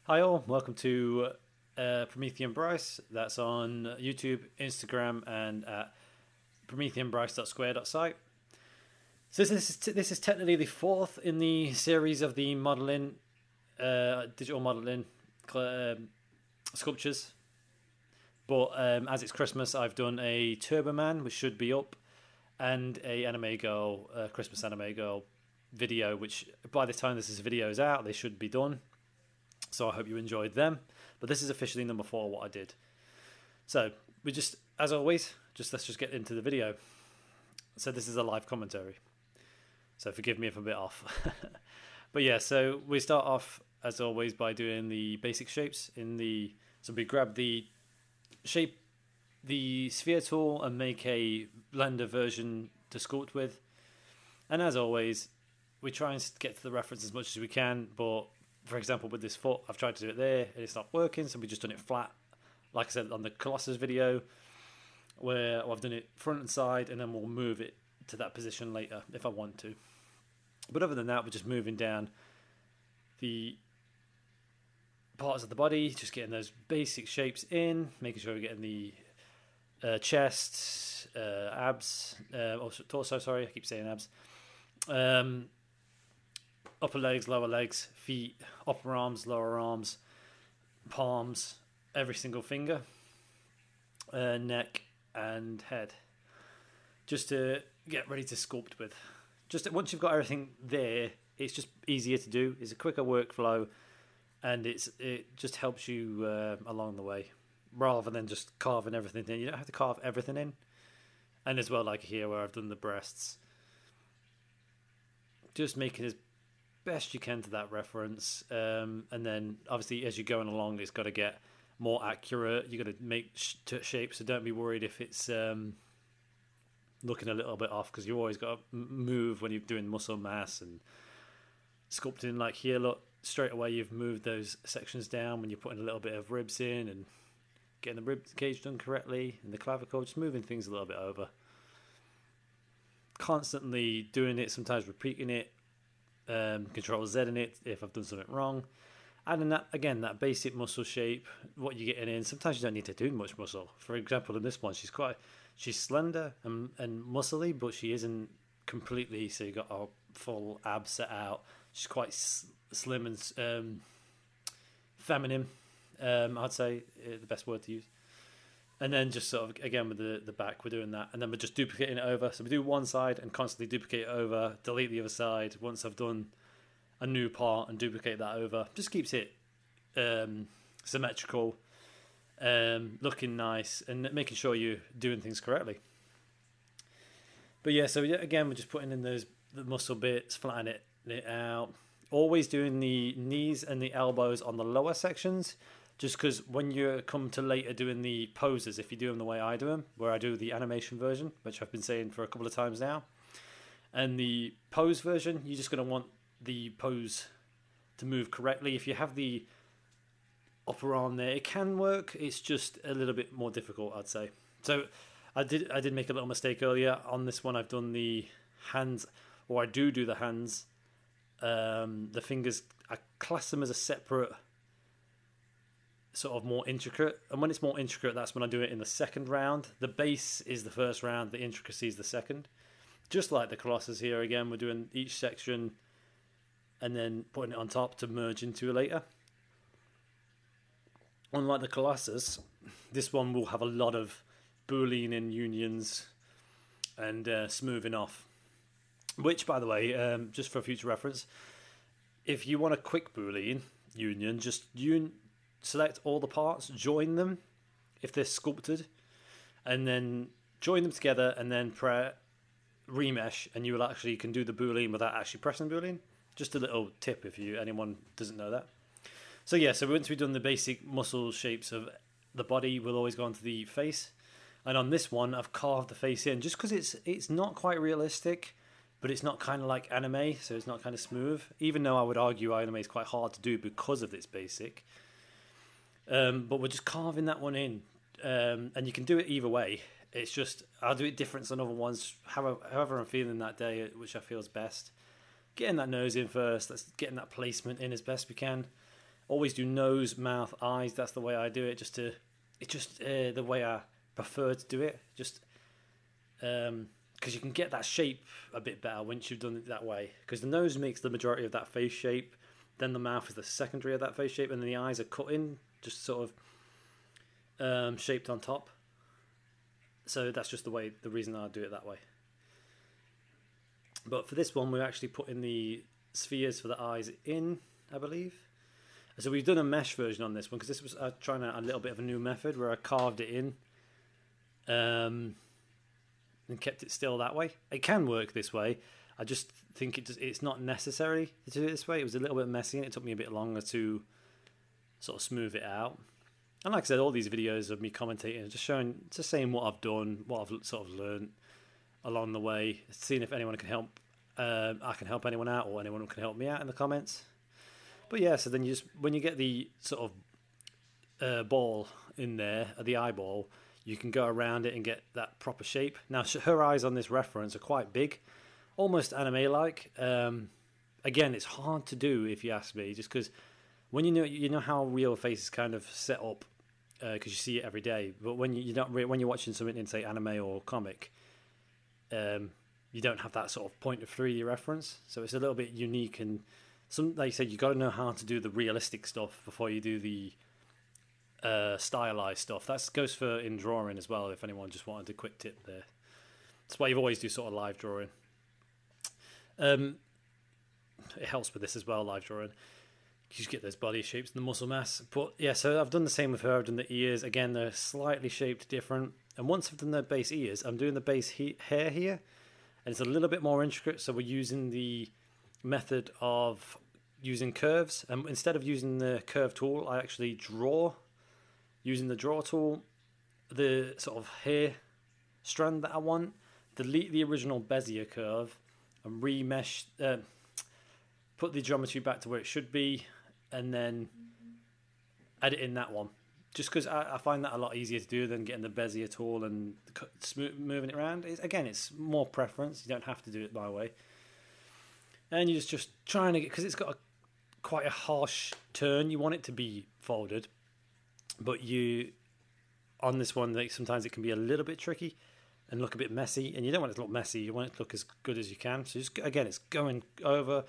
Hi all, welcome to PrometheanBryce. That's on YouTube, Instagram, and at PrometheanBryce.square.site. So this is technically the fourth in the series of the modeling, digital modeling sculptures. But as it's Christmas, I've done a Turbo Man, which should be up, and a Anime Girl, Christmas Anime Girl video, which by the time this video is out, they should be done. So I hope you enjoyed them. But this is officially number 4, what I did. So we just, as always, let's just get into the video. So this is a live commentary. So forgive me if I'm a bit off. But yeah, so we start off, as always, by doing the basic shapes. So we grab the shape, the sphere tool, and make a Blender version to sculpt with. And as always, we try and get to the reference as much as we can, but for example, with this foot, I've tried to do it there, and it's not working, so we've just done it flat. Like I said on the Colossus video, where I've done it front and side, and then we'll move it to that position later if I want to. But other than that, we're just moving down the parts of the body, just getting those basic shapes in, making sure we're getting the chest, abs, torso, sorry, I keep saying abs. Upper legs, lower legs, feet, upper arms, lower arms, palms, every single finger, neck and head. Just to get ready to sculpt with. Just once you've got everything there, it's just easier to do. It's a quicker workflow, and it just helps you along the way, rather than just carving everything in. You don't have to carve everything in. And as well, like here where I've done the breasts, just making as best you can to that reference, and then obviously as you're going along, it's got to get more accurate. You got to make shapes, so don't be worried if it's looking a little bit off, because you always got to move when you're doing muscle mass and sculpting. Like here, look, straight away you've moved those sections down when you're putting a little bit of ribs in and getting the rib cage done correctly, and the clavicle, just moving things a little bit over, constantly doing it, sometimes repeating it, Control Z in it if I've done something wrong. And then that, again, that basic muscle shape, what you're getting in. Sometimes you don't need to do much muscle. For example, in this one, she's slender and muscly, but she isn't completely, so you got a full ab set out. She's quite slim and feminine, I'd say, the best word to use. And then just sort of, again, with the back, we're doing that. And then we're just duplicating it over. So we do one side and constantly duplicate it over, delete the other side. Once I've done a new part and duplicate that over, just keeps it symmetrical, looking nice, and making sure you're doing things correctly. But yeah, so again, we're just putting in the muscle bits, flattening it out. Always doing the knees and the elbows on the lower sections, just because when you come to later doing the poses, if you do them the way I do them, where I do the animation version, which I've been saying for a couple of times now, and the pose version, you're just going to want the pose to move correctly. If you have the upper arm there, it can work. It's just a little bit more difficult, I'd say. So I did make a little mistake earlier. On this one, I've done the hands, or I do the hands. The fingers, I class them as a separate, sort of more intricate, and when it's more intricate, that's when I do it in the second round. The base is the first round, the intricacy is the second. Just like the Colossus here, again, we're doing each section and then putting it on top to merge into it later. Unlike the Colossus, this one will have a lot of boolean in unions and smoothing off, which, by the way, just for future reference, if you want a quick boolean union, just select all the parts, join them if they're sculpted, and then join them together, and then remesh, and you can do the boolean without actually pressing boolean. Just a little tip if anyone doesn't know that. So yeah, so once we've done the basic muscle shapes of the body, we'll always go on to the face. And on this one, I've carved the face in just because it's not quite realistic, but it's not kind of like anime, so it's not kind of smooth. Even though I would argue anime is quite hard to do because of its basic. But we're just carving that one in, and you can do it either way. It's just I'll do it different than other ones, however I'm feeling that day, which I feel is best. Getting that nose in first, getting that placement in as best we can, Always do nose, mouth, eyes. That's the way I do it. It's just the way I prefer to do it. Just because you can get that shape a bit better once you've done it that way. Because the nose makes the majority of that face shape, then the mouth is the secondary of that face shape, and then the eyes are cut in, just sort of shaped on top. So that's just the reason I do it that way. But for this one, we're actually putting the spheres for the eyes in, I believe. So we've done a mesh version on this one because this was trying a little bit of a new method where I carved it in and kept it still that way. It can work this way. I just think it's not necessary to do it this way. It was a little bit messy and it took me a bit longer to sort of smooth it out. And like I said, all these videos of me commentating, just saying what I've done, what I've sort of learned along the way, seeing if anyone can help. I can help anyone out, or anyone can help me out in the comments. But yeah, so then when you get the sort of ball in there, the eyeball, you can go around it and get that proper shape. Now, her eyes on this reference are quite big, almost anime-like. Again, it's hard to do if you ask me, just because when you know how real face is kind of set up, because you see it every day. But when you're watching something in, say, anime or comic, you don't have that sort of point of 3D reference, so it's a little bit unique. And like you said, you got to know how to do the realistic stuff before you do the stylized stuff. That goes for in drawing as well. If anyone just wanted a quick tip there, that's why you always do sort of live drawing. It helps with this as well, live drawing. You just get those body shapes and the muscle mass. But yeah, so I've done the same with her. I've done the ears. Again, they're slightly shaped different. And once I've done the base ears, I'm doing the base hair here. And it's a little bit more intricate. So we're using the method of using curves. And instead of using the curve tool, I actually draw, using the draw tool, the sort of hair strand that I want, delete the original Bezier curve, and remesh, put the geometry back to where it should be, and then edit in that one. Just because I find that a lot easier to do than getting the Bezier tool and moving it around. Again, it's more preference. You don't have to do it my way. And you're just trying to get, because it's got quite a harsh turn. You want it to be folded, but on this one, sometimes it can be a little bit tricky and look a bit messy. And you don't want it to look messy. You want it to look as good as you can. So just, again, it's going over,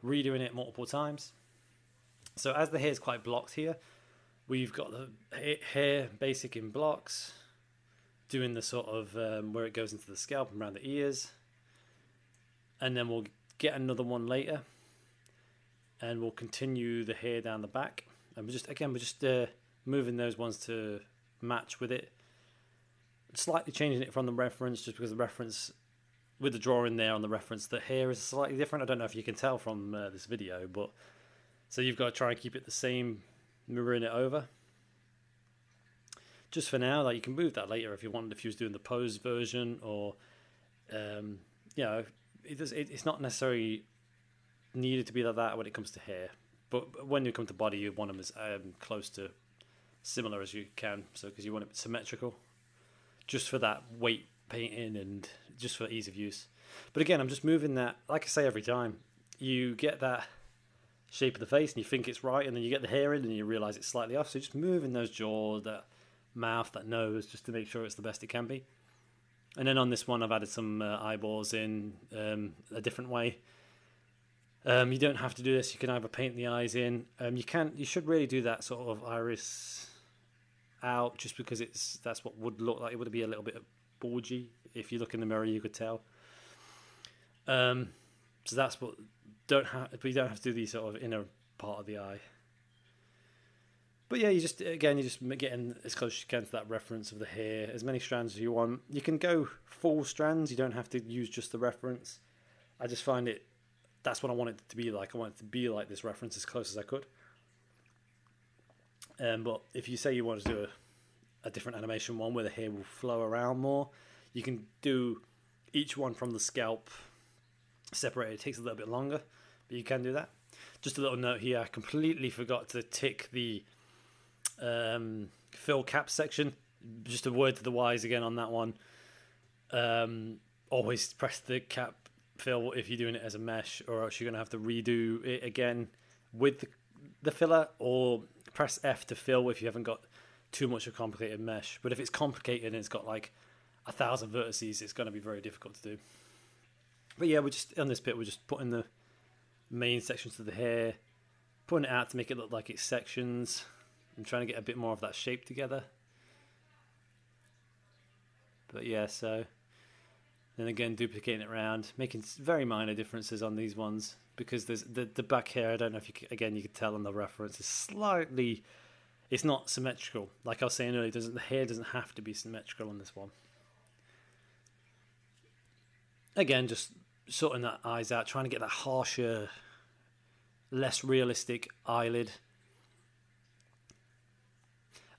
redoing it multiple times. So as the hair is quite blocked here, we've got the hair basic in blocks, doing the sort of where it goes into the scalp and around the ears. And then we'll get another one later, and we'll continue the hair down the back. And we're just moving those ones to match with it. Slightly changing it from the reference, just because the reference, with the drawing there on the reference, the hair is slightly different. I don't know if you can tell from this video, but so you've got to try and keep it the same, mirroring it over. Just for now, like, you can move that later if you wanted, if you was doing the pose version, or it's not necessarily needed to be like that when it comes to hair. But when you come to body, you want them as close to similar as you can, so because you want it symmetrical, just for that weight painting and just for ease of use. But again, I'm just moving that, like I say every time, you get that shape of the face and you think it's right, and then you get the hair in and you realise it's slightly off, so just moving those jaws, that mouth, that nose, just to make sure it's the best it can be. And then on this one, I've added some eyeballs in a different way. You don't have to do this. You can either paint the eyes in. You should really do that sort of iris out, just because that's what would look like. It would be a little bit bulgy. If you look in the mirror, you could tell. So that's what you don't have to do the sort of inner part of the eye. But yeah, you're just getting as close as you can to that reference of the hair, as many strands as you want. You can go full strands. You don't have to use just the reference. I just find that's what I want it to be like. I want it to be like this reference as close as I could. But if you say you want to do a different animation one where the hair will flow around more, you can do each one from the scalp separated. It takes a little bit longer, but you can do that. Just a little note here, I completely forgot to tick the fill cap section. Just a word to the wise again on that one. Always press the cap fill if you're doing it as a mesh, or else you're going to have to redo it again with the filler, or press F to fill if you haven't got too much of a complicated mesh. But if it's complicated and it's got like 1,000 vertices, it's going to be very difficult to do. But yeah, we're just on this bit, we're just putting the main sections of the hair, putting it out to make it look like it's sections, and trying to get a bit more of that shape together. But yeah, so then again, duplicating it around, making very minor differences on these ones, because there's the back hair, I don't know if you can, you can tell on the reference, is slightly, it's not symmetrical. Like I was saying earlier, the hair doesn't have to be symmetrical on this one. Again, just sorting that eyes out, trying to get that harsher, less realistic eyelid.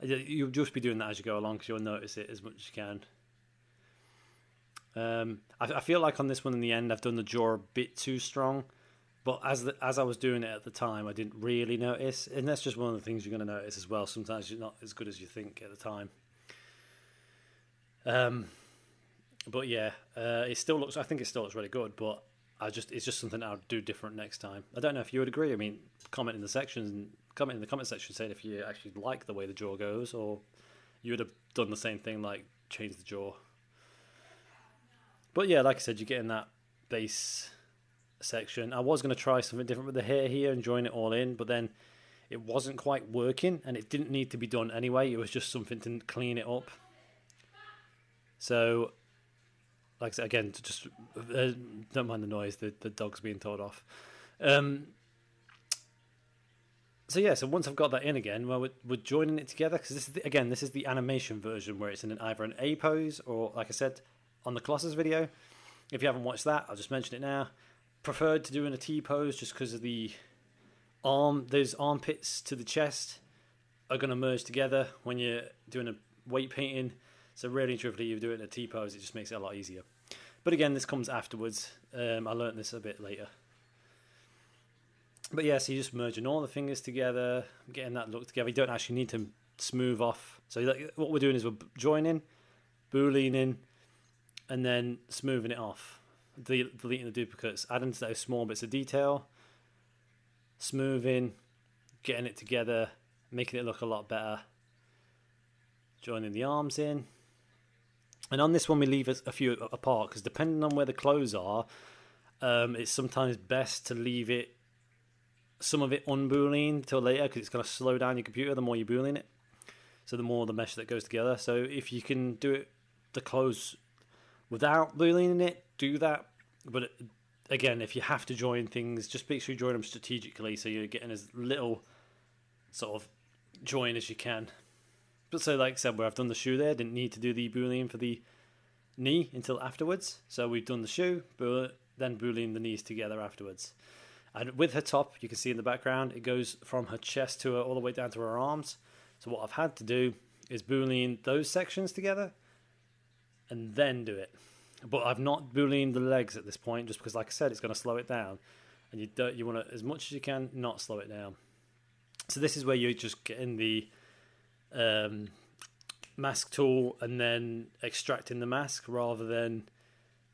You'll just be doing that as you go along, because you'll notice it as much as you can. I feel like on this one in the end I've done the jaw a bit too strong, but as I was doing it at the time I didn't really notice, and that's just one of the things you're going to notice as well. Sometimes you're not as good as you think at the time. But yeah, I think it still looks really good, but it's just something I'll do different next time. I don't know if you would agree. I mean, comment in the comment section saying if you actually like the way the jaw goes, or you would have done the same thing, like change the jaw. But yeah, like I said, you're getting that base section. I was going to try something different with the hair here and join it all in, but then it wasn't quite working, and it didn't need to be done anyway. It was just something to clean it up. So, like I said, again, just don't mind the noise. The dog's being told off. So yeah, so once I've got that in again, well, we're joining it together, because this is the animation version where it's in either an A pose, or like I said on the Colossus video, if you haven't watched that, I'll just mention it now. Preferred to do in a T pose, just because of the those armpits to the chest are going to merge together when you're doing a weight painting. So really and truthfully, you do it in a T pose, it just makes it a lot easier. But again, this comes afterwards. I learned this a bit later. But yeah, so you're just merging all the fingers together, getting that look together. You don't actually need to smooth off. So what we're doing is we're joining, booleaning, and then smoothing it off. Deleting the duplicates, adding to those small bits of detail, smoothing, getting it together, making it look a lot better. Joining the arms in. And on this one we leave a few apart, because depending on where the clothes are, it's sometimes best to leave some of it unbooleaned till later, because it's going to slow down your computer the more you boolean it. So the more the mesh that goes together. So if you can do the clothes without booleaning it, do that. But again, if you have to join things, just make sure you join them strategically, so you're getting as little sort of join as you can. But so like I said, where I've done the shoe there, didn't need to do the boolean for the knee until afterwards. So we've done the shoe, but then boolean the knees together afterwards. And with her top, you can see in the background, it goes from her chest to her all the way down to her arms. So what I've had to do is boolean those sections together and then do it. But I've not booleaned the legs at this point, just because, like I said, it's going to slow it down, and you want to, as much as you can, not slow it down. So this is where you're just getting the mask tool and then extracting the mask, rather than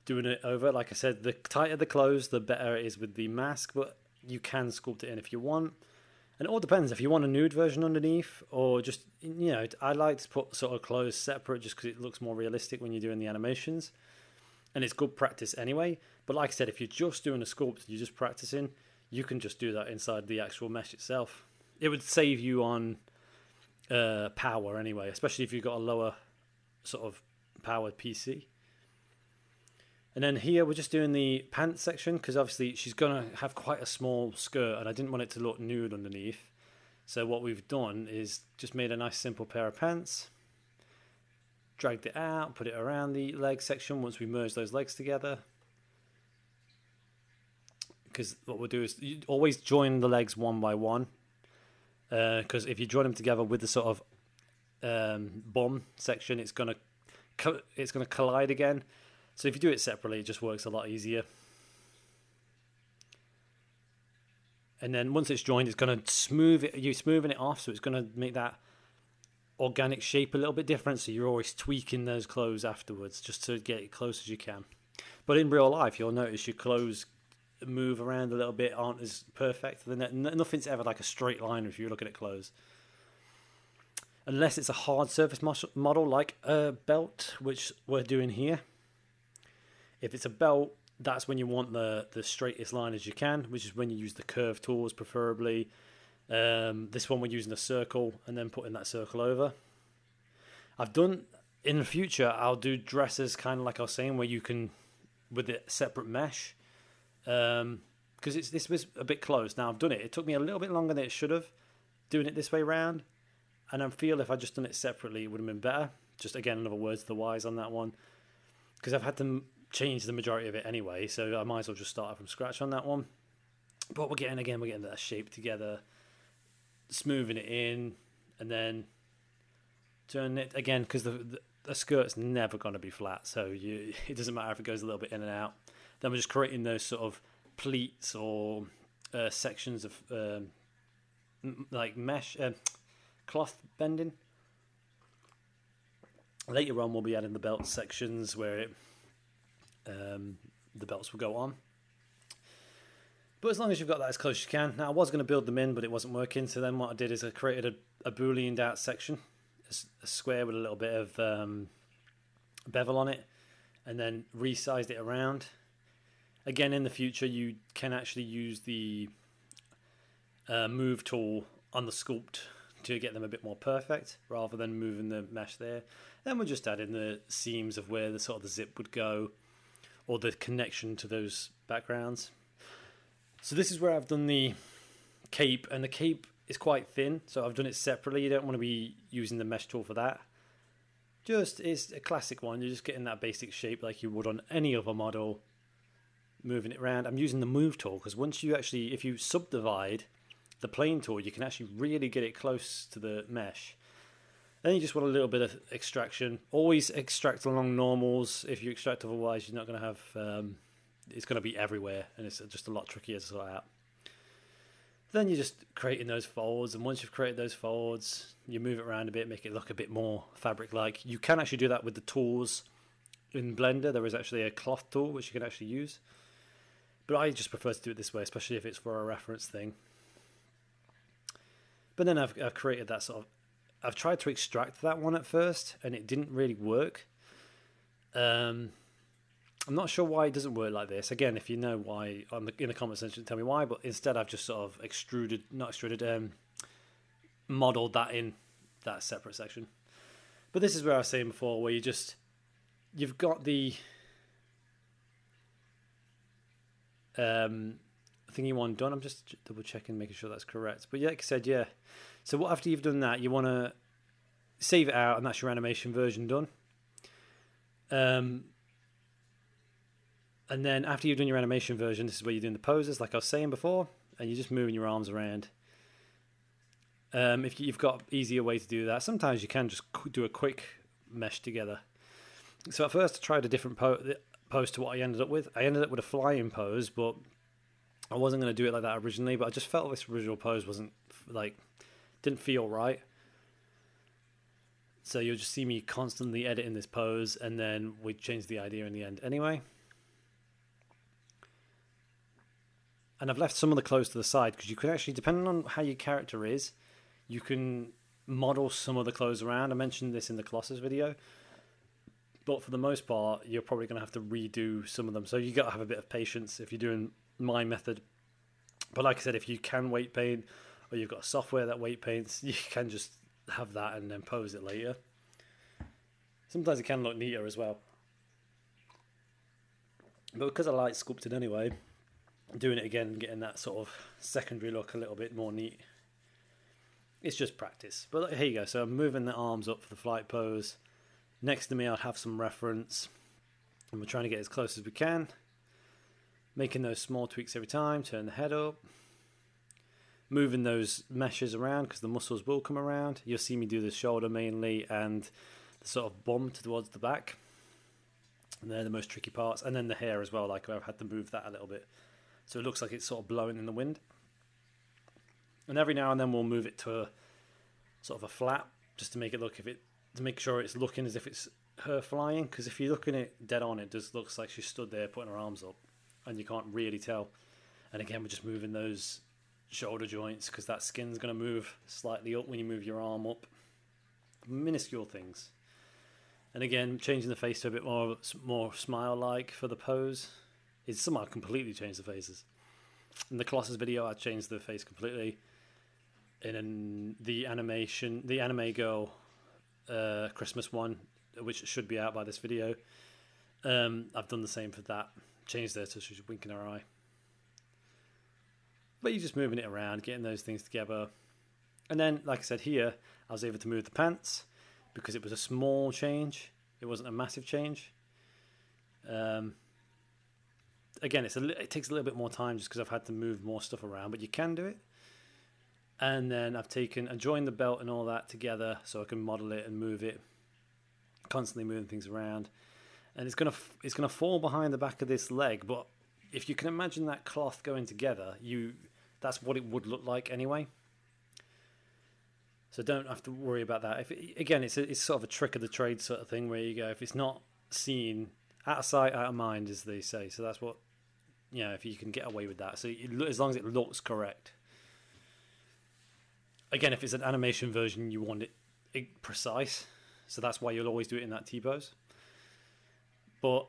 doing it over. Like I said, the tighter the clothes, the better it is with the mask, but you can sculpt it in if you want. And it all depends if you want a nude version underneath, or just, I like to put sort of clothes separate just because it looks more realistic when you're doing the animations. And it's good practice anyway. But like I said, if you're just doing a sculpt, you're just practicing, you can just do that inside the actual mesh itself. It would save you on power anyway, especially if you've got a lower sort of powered PC. And then here we're just doing the pants section, because obviously she's going to have quite a small skirt, and I didn't want it to look nude underneath. So what we've done is just made a nice simple pair of pants, dragged it out, put it around the leg section once we merge those legs together. Because what we'll do is you always join the legs one by one, because if you join them together with the sort of bum section, it's going to collide again. So if you do it separately, it just works a lot easier. And then once it's joined, it's going to smooth it. You're smoothing it off, so it's going to make that organic shape a little bit different. So you're always tweaking those clothes afterwards, just to get it close as you can. But in real life, you'll notice your clothes move around a little bit aren't as perfect. Nothing's ever like a straight line if you're looking at clothes. Unless it's a hard surface model like a belt, which we're doing here. If it's a belt, that's when you want the straightest line as you can, which is when you use the curve tools preferably. This one we're using a circle and then putting that circle over. I've done, in the future, I'll do dresses kind of like I was saying, where you can, with a separate mesh. Because this was a bit close. Now I've done it. It took me a little bit longer than it should have, doing it this way round. And I feel if I'd just done it separately, it would have been better. Just again, another word to the wise on that one. Because I've had to change the majority of it anyway, so I might as well just start from scratch on that one. But we're getting that shape together, smoothing it in, and then turning it again, because the skirt's never going to be flat, so it doesn't matter if it goes a little bit in and out. Then we're just creating those sort of pleats or sections of like mesh, cloth bending. Later on, we'll be adding the belt sections where the belts will go on. But as long as you've got that as close as you can. Now, I was going to build them in, but it wasn't working. So then what I did is I created a booleaned out section, a square with a little bit of bevel on it, and then resized it around. Again, in the future, you can actually use the move tool on the sculpt to get them a bit more perfect, rather than moving the mesh there. Then we're just adding the seams of where the sort of the zip would go, or the connection to those backgrounds. So this is where I've done the cape, and the cape is quite thin, so I've done it separately. You don't want to be using the mesh tool for that. It's a classic one. You're just getting that basic shape like you would on any other model, moving it around. I'm using the move tool because if you subdivide the plane tool, you can actually really get it close to the mesh. Then you just want a little bit of extraction. Always extract along normals. If you extract otherwise, you're not going to have... it's going to be everywhere, and it's just a lot trickier to sort out. Then you're just creating those folds, and once you've created those folds, you move it around a bit, make it look a bit more fabric-like. You can actually do that with the tools in Blender. There is actually a cloth tool which you can actually use. But I just prefer to do it this way, especially if it's for a reference thing. But then I've created that sort of... I've tried to extract that one at first, and it didn't really work. I'm not sure why it doesn't work like this. Again, if you know why, in the comment section, tell me why. But instead, I've just sort of modeled that in that separate section. But this is where I was saying before, where you've got the thingy one done. I'm just double checking, making sure that's correct. But yeah, like I said, yeah. So after you've done that, you want to save it out, and that's your animation version done. And then after you've done your animation version, this is where you're doing the poses, like I was saying before, and you're just moving your arms around. If you've got easier way to do that, sometimes you can just do a quick mesh together. So at first I tried a different pose to what I ended up with. I ended up with a flying pose, but I wasn't going to do it like that originally, but I just felt this original pose didn't feel right. So you'll just see me constantly editing this pose, and then we change the idea in the end anyway. And I've left some of the clothes to the side because you can actually, depending on how your character is, you can model some of the clothes around. I mentioned this in the Colossus video, but for the most part, you're probably going to have to redo some of them. So you got to have a bit of patience if you're doing my method. But like I said, if you can weight paint, or you've got software that weight paints, you can just have that and then pose it later. Sometimes it can look neater as well. But because I like sculpting anyway, doing it again and getting that sort of secondary look a little bit more neat, it's just practice. But here you go. So I'm moving the arms up for the flight pose. Next to me I'll have some reference, and we're trying to get as close as we can, making those small tweaks every time. Turn the head up, moving those meshes around because the muscles will come around. You'll see me do the shoulder mainly and the sort of bum towards the back, and they're the most tricky parts. And then the hair as well, like I've had to move that a little bit so it looks like it's sort of blowing in the wind. And every now and then we'll move it to a sort of a flat, just to make it look, to make sure it's looking as if it's her flying, because if you're looking at it dead on, it just looks like she stood there putting her arms up and you can't really tell. And again, we're just moving those shoulder joints because that skin's going to move slightly up when you move your arm up. Minuscule things. And again, changing the face to a bit more smile-like for the pose. It's somehow completely changed the faces. In the Colossus video, I changed the face completely. In the Anime Girl Christmas one, which should be out by this video, I've done the same for that. Changed her so she's winking her eye. But you're just moving it around, getting those things together. And then, like I said here, I was able to move the pants because it was a small change. It wasn't a massive change. Again, it takes a little bit more time just because I've had to move more stuff around, but you can do it. And then I've joined the belt and all that together so I can model it and move it, constantly moving things around. And it's gonna fall behind the back of this leg, but if you can imagine that cloth going together, that's what it would look like anyway. So don't have to worry about that. It's sort of a trick of the trade sort of thing where you go, if it's not seen, out of sight, out of mind, as they say. So that's what, if you can get away with that. So as long as it looks correct. Again, if it's an animation version, you want it precise. So that's why you'll always do it in that T-pose. But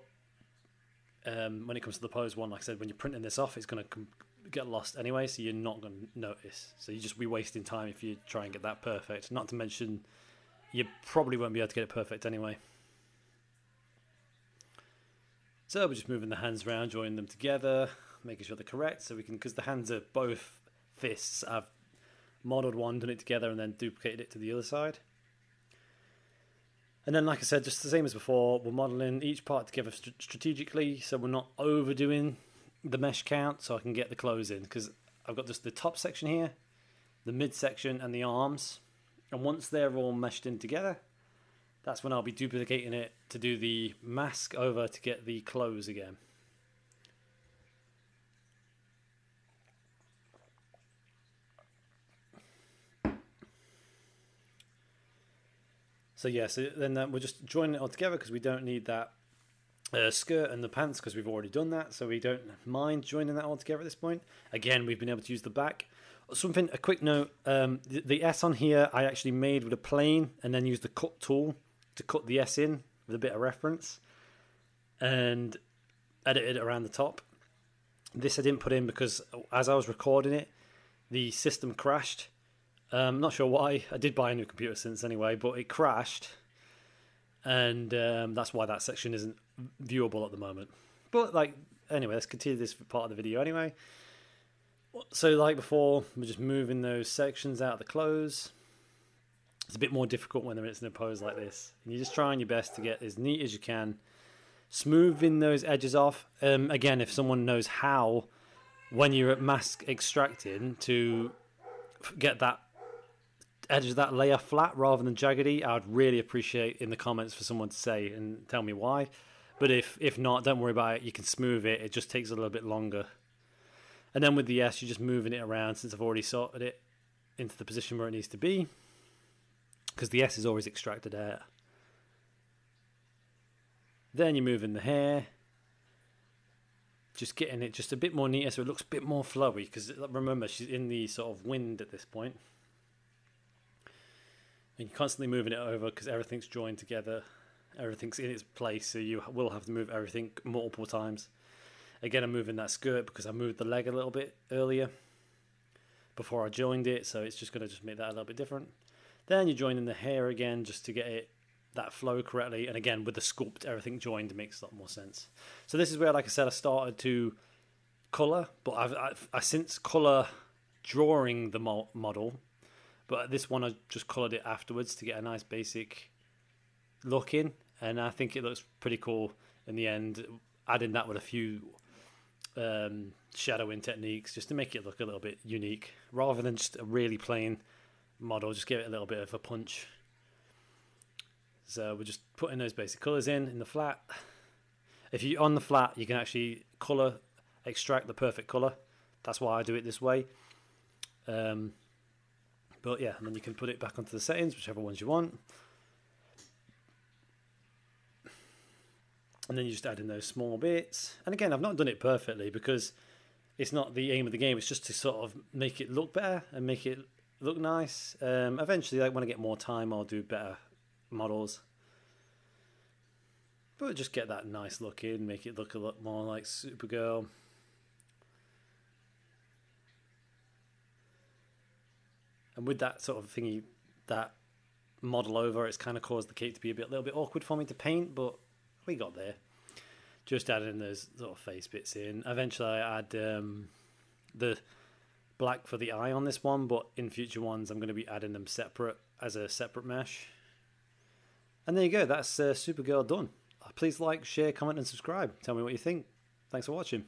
when it comes to the pose one, like I said, when you're printing this off, it's going to get lost anyway, so you're not going to notice. So you just be wasting time if you try and get that perfect. Not to mention, you probably won't be able to get it perfect anyway. So we're just moving the hands around, joining them together, making sure they're correct, so we can, because the hands are both fists. I've modeled one, done it together, and then duplicated it to the other side. And then, like I said, just the same as before, we're modeling each part together strategically, so we're not overdoing the mesh count, so I can get the clothes in, because I've got just the top section here, the mid section, and the arms. And once they're all meshed in together, that's when I'll be duplicating it to do the mask over to get the clothes again. So yeah, so then we're just joining it all together because we don't need that skirt and the pants because we've already done that, so we don't mind joining that all together at this point. Again, we've been able to use the back. A quick note, the S on here I actually made with a plane and then used the cut tool to cut the S in with a bit of reference and edited it around the top. This I didn't put in because as I was recording it, the system crashed. I'm not sure why. I did buy a new computer since anyway, but it crashed, and that's why that section isn't viewable at the moment. But anyway, let's continue this part of the video anyway. So like before, we're just moving those sections out of the clothes. It's a bit more difficult when it's in a pose like this, and you're just trying your best to get as neat as you can, smoothing those edges off. Again, if someone knows how, when you're at mask extracting, to get that edge of that layer flat rather than jaggedy, I'd really appreciate in the comments for someone to say and tell me why. But if not, don't worry about it. You can smooth it. It just takes a little bit longer. And then with the S, you're just moving it around since I've already sorted it into the position where it needs to be, because the S is always extracted out. Then you're moving the hair, just getting it just a bit more neater so it looks a bit more flowy, because remember, she's in the sort of wind at this point. And you're constantly moving it over because everything's joined together. Everything's in its place, so you will have to move everything multiple times. Again, I'm moving that skirt because I moved the leg a little bit earlier before I joined it, so it's just going to make that a little bit different. Then you're joining the hair again just to get that flow correctly. And again, with the sculpt, everything joined makes a lot more sense. So this is where, like I said, I started to colour, but I since colour drawing the model. But this one, I just coloured it afterwards to get a nice basic look in. And I think it looks pretty cool in the end, adding that with a few shadowing techniques just to make it look a little bit unique. Rather than just a really plain model, just give it a little bit of a punch. So we're just putting those basic colours in the flat. If you're on the flat, you can actually colour, extract the perfect colour. That's why I do it this way. But yeah, and then you can put it back onto the settings, whichever ones you want. And then you just add in those small bits. And again, I've not done it perfectly because it's not the aim of the game. It's just to sort of make it look better and make it look nice. Eventually, like when I get more time, I'll do better models. But just get that nice look in, make it look a lot more like Supergirl. And with that sort of thingy, that model over, it's kind of caused the cape to be a little bit awkward for me to paint, but we got there. Just adding those sort of face bits in. Eventually I add the black for the eye on this one, but in future ones I'm going to be adding them separate as a separate mesh. And there you go, that's Supergirl done. Please like, share, comment and subscribe. Tell me what you think. Thanks for watching.